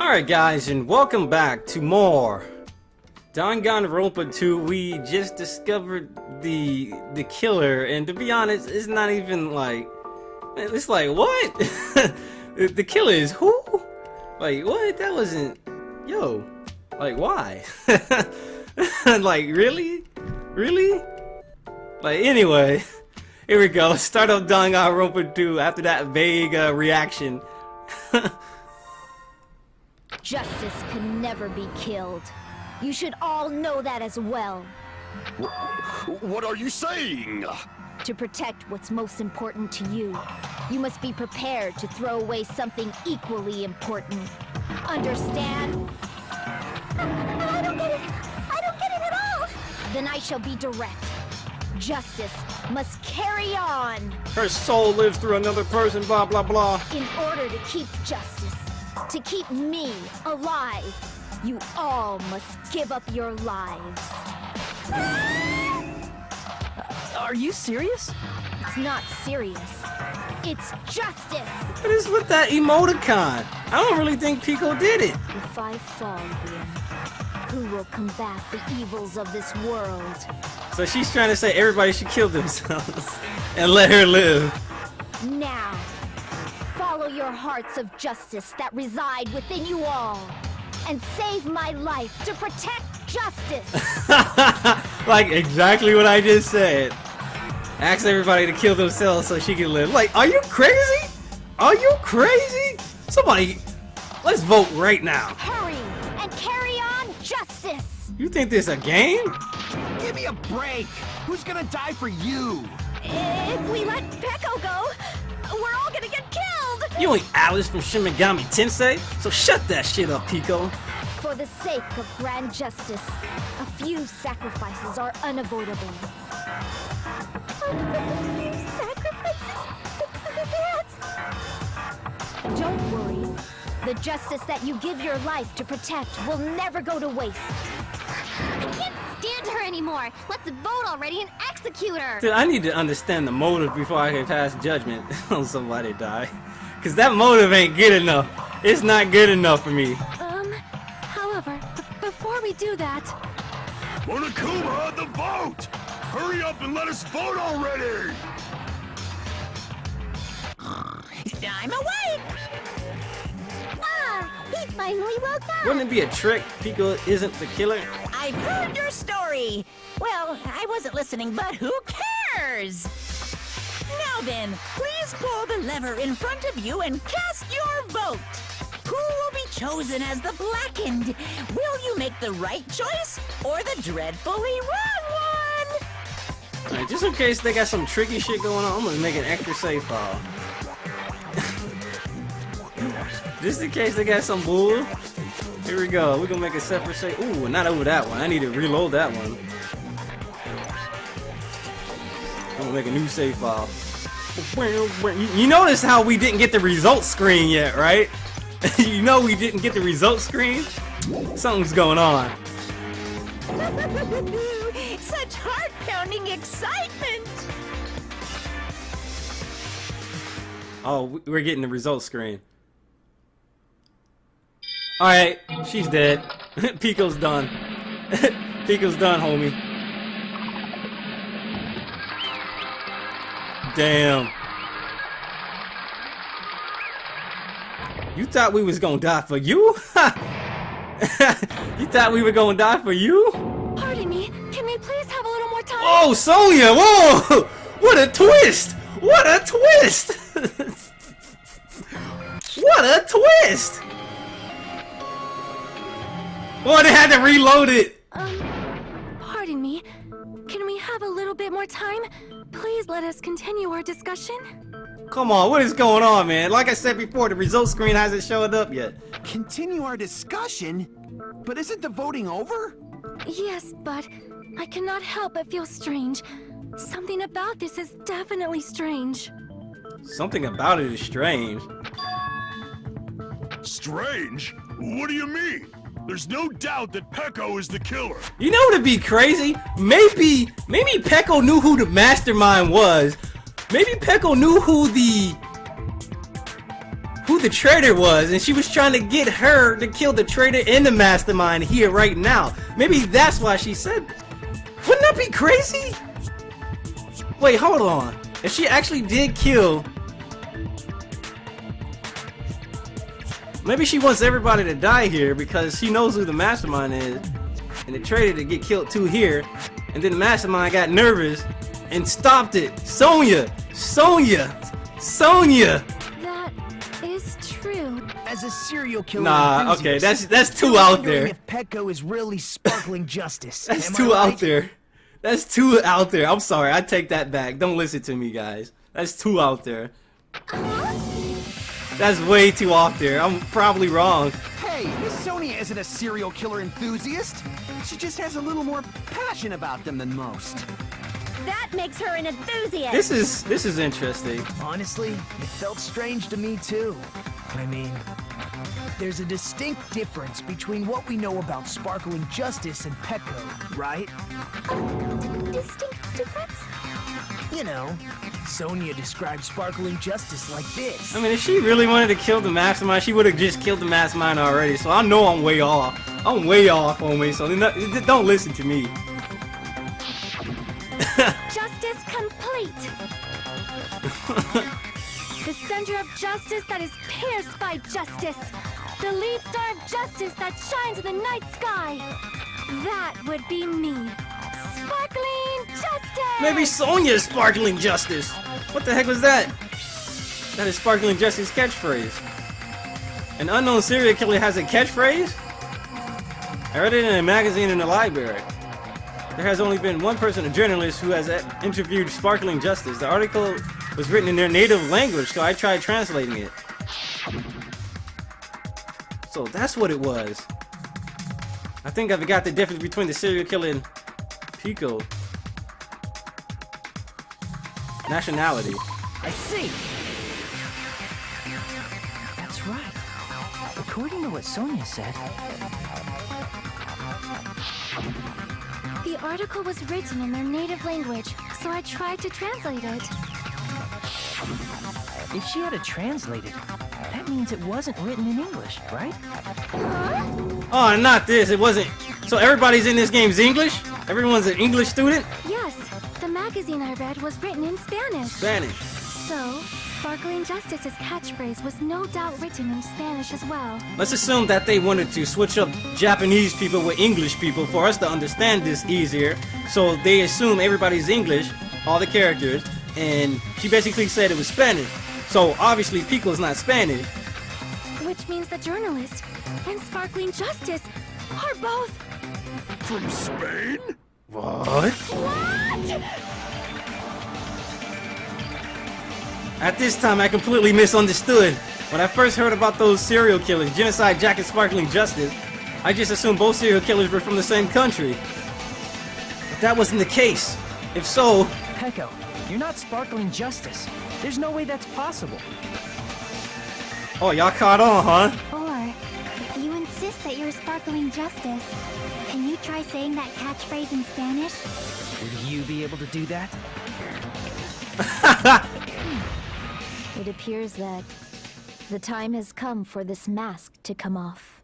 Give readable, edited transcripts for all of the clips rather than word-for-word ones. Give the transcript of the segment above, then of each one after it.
Alright guys, and welcome back to more Dangan Ronpa 2. We just discovered the killer, and to be honest, it's not even like, it's like, what? The killer is who? Like, what? That wasn't, yo, like, why? Like, really? Really? Like, anyway, here we go. Start up Dangan Ronpa 2 after that vague reaction. Justice can never be killed. You should all know that as well. What are you saying? To protect what's most important to you, you must be prepared to throw away something equally important. Understand? I don't get it. I don't get it at all. Then I shall be direct. Justice must carry on. Her soul lives through another person, blah blah blah. In order to keep justice, to keep me alive, you all must give up your lives. Are you serious? It's not serious. It's justice. What is with that emoticon? I don't really think Pico did it. If I fall here, who will combat the evils of this world? So she's trying to say everybody should kill themselves and let her live. Now, follow your hearts of justice that reside within you all, and save my life to protect justice. Like exactly what I just said. Ask everybody to kill themselves so she can live. Like, are you crazy? Are you crazy? Somebody, let's vote right now. Hurry and carry on justice. You think this a game? Give me a break! Who's gonna die for you? If we let Peko go, we're all gonna get killed. You ain't Alice from Shin Megami Tensei, so shut that shit up, Pico. For the sake of grand justice, a few sacrifices are unavoidable. A few sacrifices? Don't worry. The justice that you give your life to protect will never go to waste. I can't stand her anymore. Let's vote already and execute her. Dude, I need to understand the motive before I can pass judgment on somebody die. Cause that motive ain't good enough. It's not good enough for me. However, before we do that... Monokuma, the vote! Hurry up and let us vote already! I'm awake! Ah, he finally woke up. Wouldn't it be a trick Pico isn't the killer? I've heard your story! Well, I wasn't listening, but who cares? Now then, please pull the lever in front of you and cast your vote! Who will be chosen as the blackened? Will you make the right choice or the dreadfully wrong one? Alright, just in case they got some tricky shit going on, I'm gonna make an extra save file. Just in case they got some bull. Here we go. We're gonna make a separate save. Ooh, not over that one. I need to reload that one. I'm gonna make a new save file. You notice how we didn't get the results screen yet, right? You know we didn't get the results screen? Something's going on. Such heart-pounding excitement! Oh, we're getting the results screen. Alright, she's dead. Pico's done. Pico's done, homie. Damn. You thought we was gonna die for you? You thought we were gonna die for you? Pardon me, can we please have a little more time? Oh, Sonya! Whoa! What a twist! What a twist! What a twist! Boy, they had to reload it! Pardon me, can we have a little bit more time? Please let us continue our discussion. Come on, what is going on, man? Like I said before, the results screen hasn't showed up yet. Continue our discussion? But isn't the voting over? Yes, but I cannot help but feel strange. Something about this is definitely strange. Something about it is strange. Strange? What do you mean? There's no doubt that Peko is the killer. You know what'd be crazy? Maybe Peko knew who the mastermind was. Maybe Peko knew who the the traitor was, and she was trying to get her to kill the traitor and the mastermind here right now. Maybe that's why she said. Wouldn't that be crazy? Wait, hold on. If she actually did kill, maybe she wants everybody to die here because she knows who the mastermind is, and the traitor to get killed too here, and then the mastermind got nervous and stopped it. Sonya! That is true. As a serial killer Nah, okay, enthusiast, that's too I'm out wondering there. If Petco is really sparkling justice. That's Am I too right? out there. That's too out there. I'm sorry, I take that back. Don't listen to me, guys. That's too out there. That's way too out there. I'm probably wrong. Hey, Miss Sonia isn't a serial killer enthusiast. She just has a little more passion about them than most. That makes her an enthusiast. This is interesting. Honestly, it felt strange to me too. I mean, there's a distinct difference between what we know about sparkling justice and Petco, right? Distinct difference? You know, Sonia describes sparkling justice like this. I mean, if she really wanted to kill the mastermind, she would have just killed the mastermind already. So I know I'm way off. I'm way off on me. So don't listen to me. Justice complete. The center of justice that is pierced by justice. The lead star of justice that shines in the night sky. That would be me. Sparkling justice! Maybe Sonya's sparkling justice. What the heck was that? That is sparkling justice catchphrase. An unknown serial killer has a catchphrase? I read it in a magazine in the library. There has only been one person, a journalist, who has interviewed Sparkling Justice. The article was written in their native language, so I tried translating it. So that's what it was. I think I forgot the difference between the serial killer and Pico. Nationality. I see. That's right. According to what Sonia said, The article was written in their native language, so I tried to translate it. if she had it translated, that means it wasn't written in English, right? Oh, not this. It wasn't. So everybody's in this game's English? Everyone's an English student? Yes, the magazine I read was written in Spanish. Spanish. So, Sparkling Justice's catchphrase was no doubt written in Spanish as well. Let's assume that they wanted to switch up Japanese people with English people for us to understand this easier. So they assume everybody's English, all the characters, and she basically said it was Spanish. So obviously Pico's not Spanish. Which means the journalist and Sparkling Justice are both... From Spain? What? At this time, I completely misunderstood. When I first heard about those serial killers, Genocide Jack and Sparkling Justice, I just assumed both serial killers were from the same country. But that wasn't the case. If so... Peko, you're not Sparkling Justice. There's no way that's possible. Oh, y'all caught on, huh? Or, if you insist that you're Sparkling Justice, can you try saying that catchphrase in Spanish? Would you be able to do that? It appears that the time has come for this mask to come off.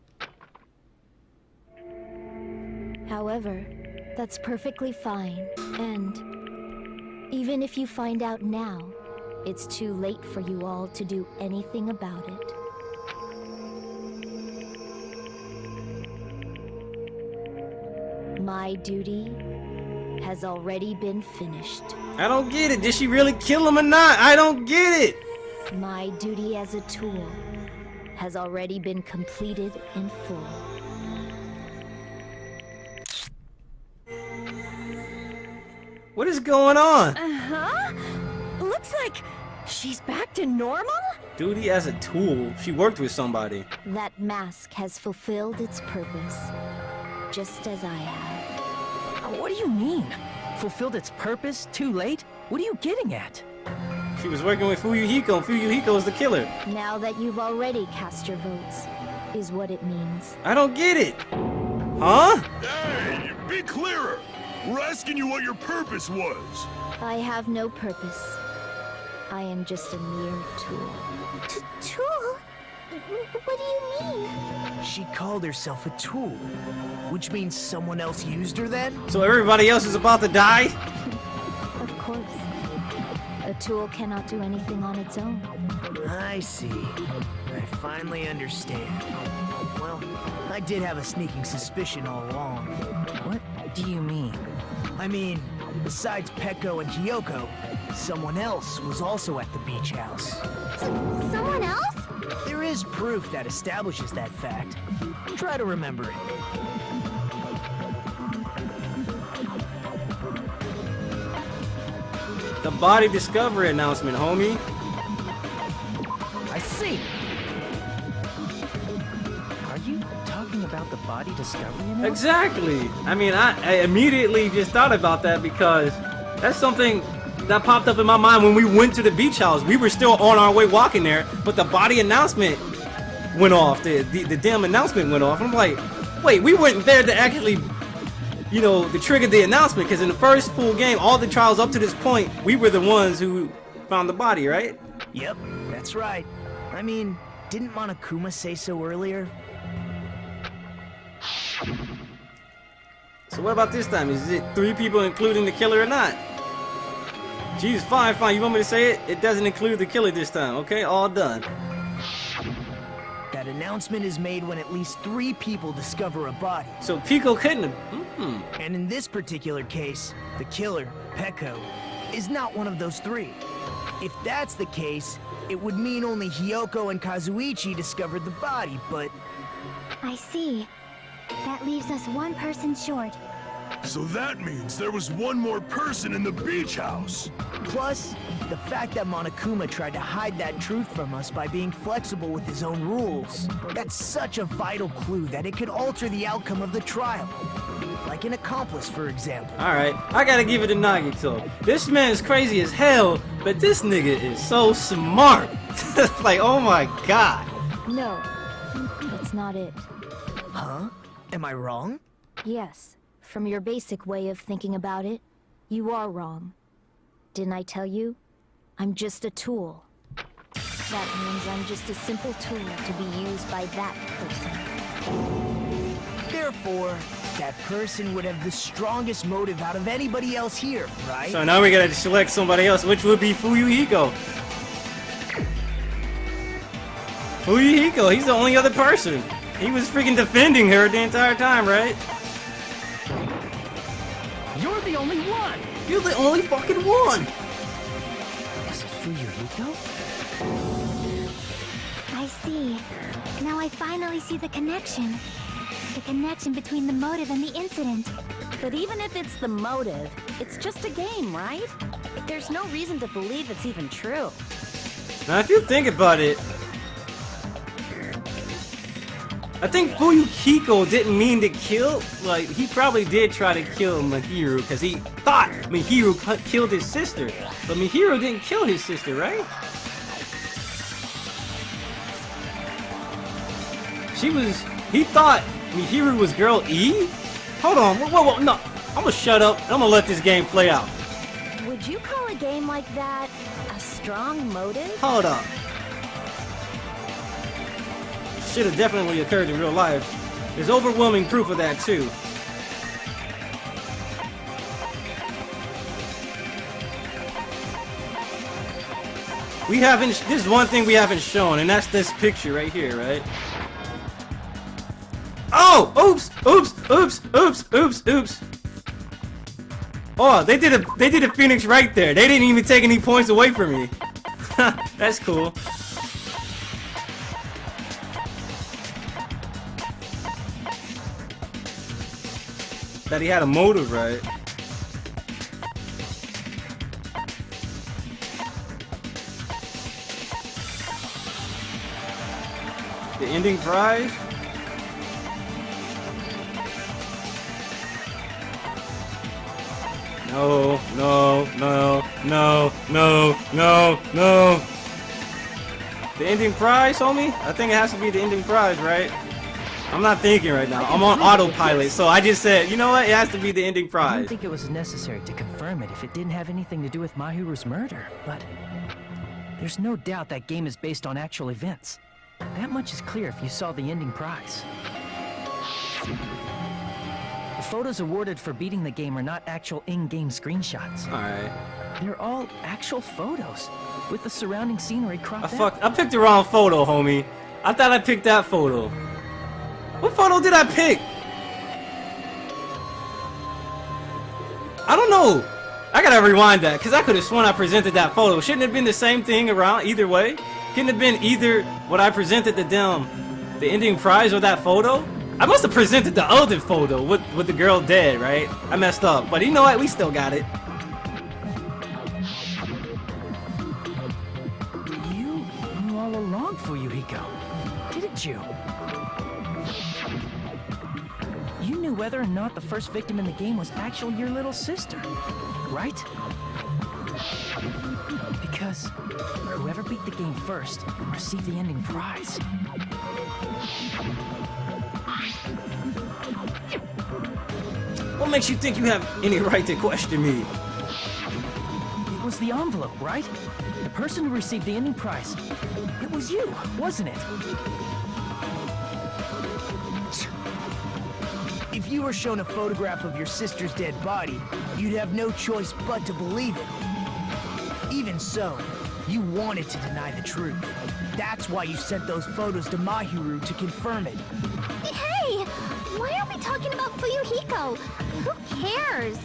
However, that's perfectly fine. And even if you find out now, it's too late for you all to do anything about it. My duty has already been finished. I don't get it. Did she really kill him or not? I don't get it. My duty as a tool has already been completed in full. What is going on? Huh? Looks like she's back to normal? Duty as a tool. She worked with somebody. That mask has fulfilled its purpose, just as I have. What do you mean? Fulfilled its purpose too late? What are you getting at? She was working with Fuyuhiko, and Fuyuhiko is the killer. Now that you've already cast your votes, is what it means. I don't get it. Huh? Hey, be clearer. We're asking you what your purpose was. I have no purpose. I am just a mere tool. Tool? What do you mean? She called herself a tool, which means someone else used her then? So everybody else is about to die? Of course. A tool cannot do anything on its own. I see. I finally understand. Well, I did have a sneaking suspicion all along. What do you mean? I mean, besides Peko and Hiyoko, someone else was also at the beach house. Someone else? There is proof that establishes that fact. Try to remember it. The body discovery announcement, homie. I see. Are you talking about the body discovery announcement? Exactly. I mean, I immediately just thought about that because that's something that popped up in my mind when we went to the beach house. We were still on our way walking there, but the body announcement went off. The damn announcement went off. I'm like, wait, we weren't there to actually, you know, to trigger the announcement, because in the first full game, all the trials up to this point, we were the ones who found the body, right? Yep, that's right. I mean, didn't Monokuma say so earlier? So what about this time? Is it 3 people including the killer or not? Jeez, fine. You want me to say it? It doesn't include the killer this time, okay? All done. That announcement is made when at least 3 people discover a body. So Pico couldn't have... And in this particular case, the killer, Peko, is not one of those 3. If that's the case, it would mean only Hiyoko and Kazuichi discovered the body, but... I see. That leaves us one person short. So that means there was one more person in the beach house. Plus, the fact that Monokuma tried to hide that truth from us by being flexible with his own rules. That's such a vital clue that it could alter the outcome of the trial. Like an accomplice, for example. Alright, I gotta give it a Nagito. This man's crazy as hell, but this nigga is so smart. Like, oh my god. No, that's not it. Huh? Am I wrong? Yes, from your basic way of thinking about it, you are wrong. Didn't I tell you? I'm just a tool. That means I'm just a simple tool to be used by that person. Therefore, that person would have the strongest motive out of anybody else here, right? So now we gotta select somebody else, which would be Fuyuhiko. Fuyuhiko, he's the only other person. He was freaking defending her the entire time, right? You're the only one! You're the only fucking one! Is it Fuyuhiko? I see. Now I finally see the connection. The connection between the motive and the incident. But even if it's the motive, it's just a game, right? There's no reason to believe it's even true. Now if you think about it, I think Fuyuhiko didn't mean to kill, like, he probably did try to kill Mihiru because he thought Mihiru killed his sister. But Mihiru didn't kill his sister, right? He thought Mihiru was girl E? Hold on, whoa, no. I'm gonna shut up and I'm gonna let this game play out. Would you call a game like that a strong motive? Hold up. Should have definitely occurred in real life. There's overwhelming proof of that too. This is one thing we haven't shown, and that's this picture right here, right? Oh! Oops! Oh, they did a Phoenix right there. They didn't even take any points away from me. That's cool. That he had a motive, right? The ending prize? No. The ending prize, homie? I think it has to be the ending prize, right? I'm not thinking right now. I'm on autopilot, so I just said, you know what? It has to be the ending I prize. didn't think it was necessary to confirm it if it didn't have anything to do with Mahiru's murder, but there's no doubt that game is based on actual events. That much is clear if you saw the ending prize. The photos awarded for beating the game are not actual in-game screenshots. Alright. They're all actual photos, with the surrounding scenery cropped out. I picked the wrong photo, homie. I thought I picked that photo. What photo did I pick? I don't know. I gotta rewind that, because I could have sworn I presented that photo. Shouldn't it have been the same thing around either way? Couldn't it have been either what I presented to them, the ending prize, or that photo? I must have presented the other photo with the girl dead, right? I messed up, but you know what? We still got it. You knew all along, Fuyuhiko, didn't you? You knew whether or not the first victim in the game was actually your little sister, right? Because whoever beat the game first received the ending prize. What makes you think you have any right to question me? It was the envelope, right? The person who received the ending prize. It was you, wasn't it? If you were shown a photograph of your sister's dead body, you'd have no choice but to believe it. Even so, you wanted to deny the truth. That's why you sent those photos to Mahiru to confirm it. Hey! Why are we talking about Fuyuhiko? Who cares?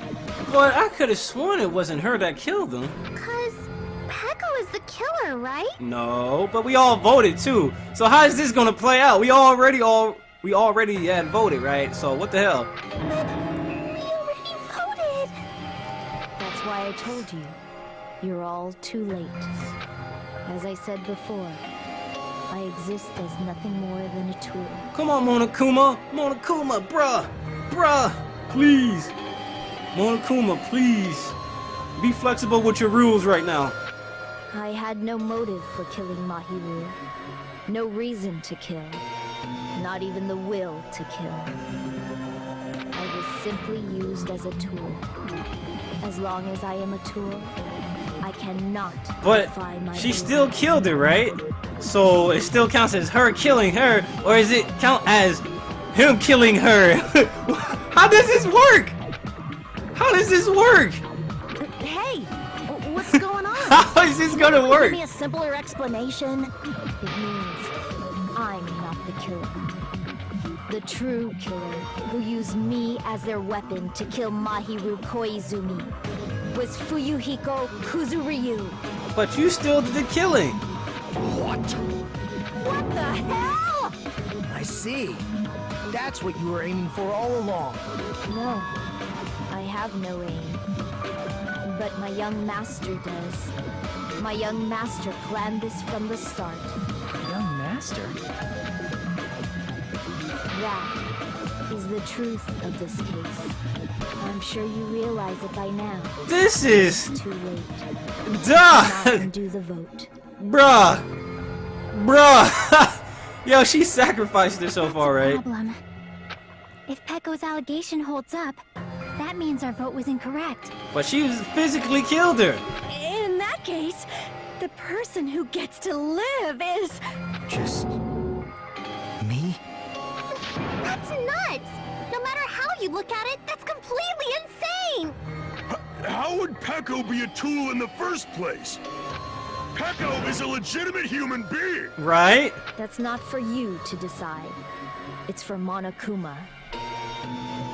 But I could have sworn it wasn't her that killed them. Cause Peko is the killer, right? No, but we all voted too. So how is this gonna play out? We already had voted, right? So what the hell? But we already voted. That's why I told you. You're all too late. As I said before, I exist as nothing more than a tool. Come on, Monokuma! Monokuma, bruh! Bruh! Please! Monokuma, please! Be flexible with your rules right now. I had no motive for killing Mahiru. No reason to kill. Not even the will to kill. I was simply used as a tool. As long as I am a tool, I cannot defy my she belief. still killed her, right? So it still counts as her killing her, or is it count as him killing her? How does this work? How does this work? Hey! What's going on? How is this gonna work? Give me a simpler explanation. It means I'm not the killer. The true killer who used me as their weapon to kill Mahiru Koizumi was Fuyuhiko Kuzuryu. But you still did the killing. What? What the hell? I see. That's what you were aiming for all along. No, I have no aim. But my young master does. My young master planned this from the start. Young master? That is the truth of this case. I'm sure you realize it by now. This is It's too late. duh, Now undo the vote. bruh. Yo, she sacrificed herself, alright. Problem. If Peko's allegation holds up, that means our vote was incorrect. But she physically killed her. In that case, the person who gets to live is... Just... me? That's nuts! No matter how you look at it, that's completely insane! How would Peko be a tool in the first place? Peko is a legitimate human being! Right? That's not for you to decide. It's for Monokuma.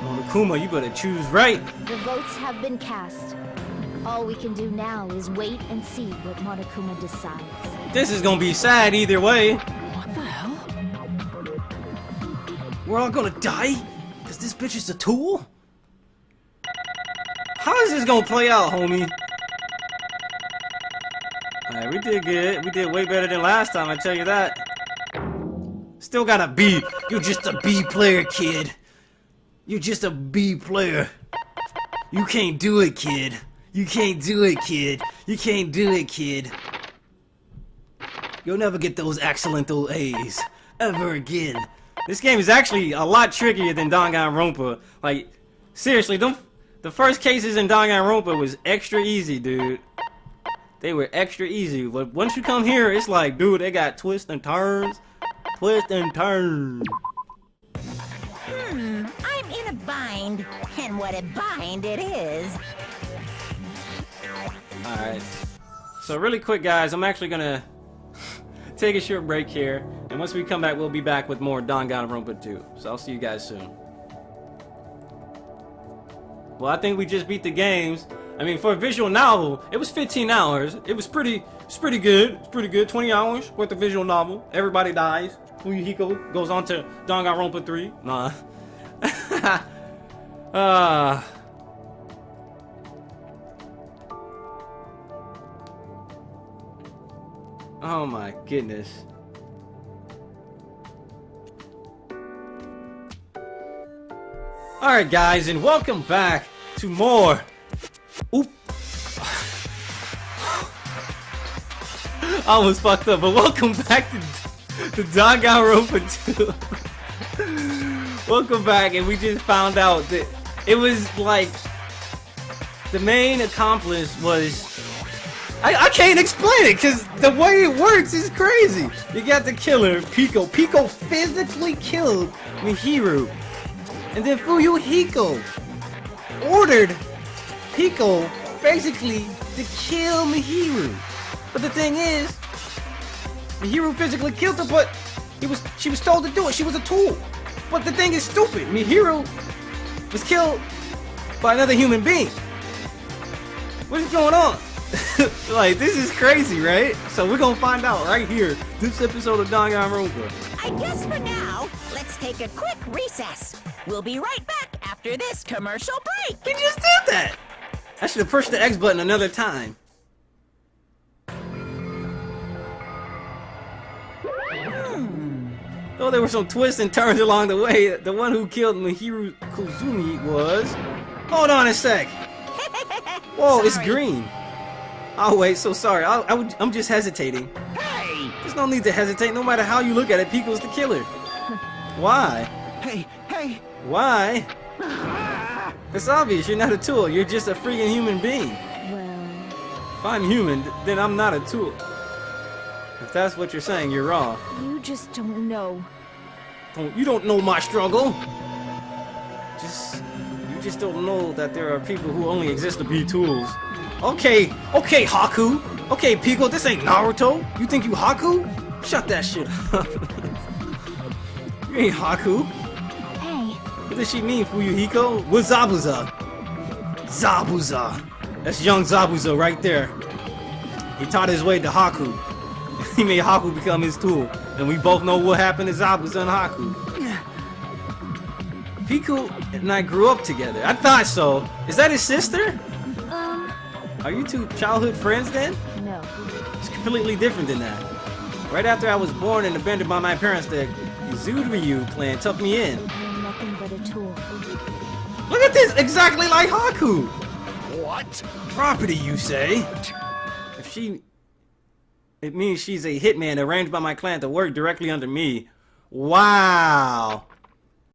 Monokuma, you better choose right. The votes have been cast. All we can do now is wait and see what Monokuma decides. This is gonna be sad either way. What the hell? We're all gonna die? Cause this bitch is a tool? How is this gonna play out, homie? Alright, we did good. We did way better than last time, I tell you that. Still got a B. You're just a B player, kid. You're just a B player. You can't do it, kid. You can't do it, kid. You can't do it, kid. You'll never get those excellent A's ever again. This game is actually a lot trickier than Dangan Ronpa. Like, seriously, the first cases in Dangan Ronpa was extra easy, dude. They were extra easy. But once you come here, it's like, dude, they got twists and turns. twist and turn. I'm in a bind, and what a bind it is. Alright. So really quick, guys, I'm actually gonna take a short break here. And once we come back, we'll be back with more Dangan Ronpa 2. So I'll see you guys soon. Well, I think we just beat the games. I mean, for a visual novel, it was 15 hours. It was pretty good. It's pretty good. 20 hours worth of visual novel. Everybody dies. Fuyuhiko goes on to Dangan Ronpa 3. Nah. Oh my goodness. Alright guys, and welcome back to more. Oop. I almost fucked up, but welcome back to Dangan Ronpa 2. Welcome back, and we just found out that it was like the main accomplice was I can't explain it because the way it works is crazy. You got the killer, Pico. Pico physically killed Mihiru. And then Fuyuhiko ordered Pico basically to kill Mihiru. But the thing is, Mihiru physically killed her, but she was told to do it. She was a tool. But the thing is stupid. Mihiru was killed by another human being. What is going on? Like, this is crazy, right? So we're gonna find out right here, this episode of Dangan Ronpa. I guess for now, let's take a quick recess. We'll be right back after this commercial break. You just did that! I should have pushed the X button another time. Though there were some twists and turns along the way, the one who killed Mihiru Kozumi was... Hold on a sec! Whoa, it's green! Oh wait, so sorry, I'm just hesitating. Hey! There's no need to hesitate, no matter how you look at it, Pico's the killer. Why? Hey! Why? It's obvious, you're not a tool, you're just a freaking human being. Well, If I'm human, then I'm not a tool. If that's what you're saying, you're wrong. you just don't know. You don't know my struggle. You just don't know that there are people who only exist to be tools. Okay, Haku. Okay, Pico, this ain't Naruto. You think you Haku? Shut that shit up. You ain't Haku. Hey, What does she mean, Fuyuhiko? What's Zabuza? Zabuza. That's young Zabuza right there. He taught his way to Haku. He made Haku become his tool. And we both know what happened to Zabuza and Haku. Pico and I grew up together. I thought so. Is that his sister? Are you two childhood friends then? no. It's completely different than that. Right after I was born and abandoned by my parents, the Izuryu clan took me in. You're nothing but a tool. Look at this! Exactly like Haku! What? Property, you say? It means she's a hitman arranged by my clan to work directly under me. Wow!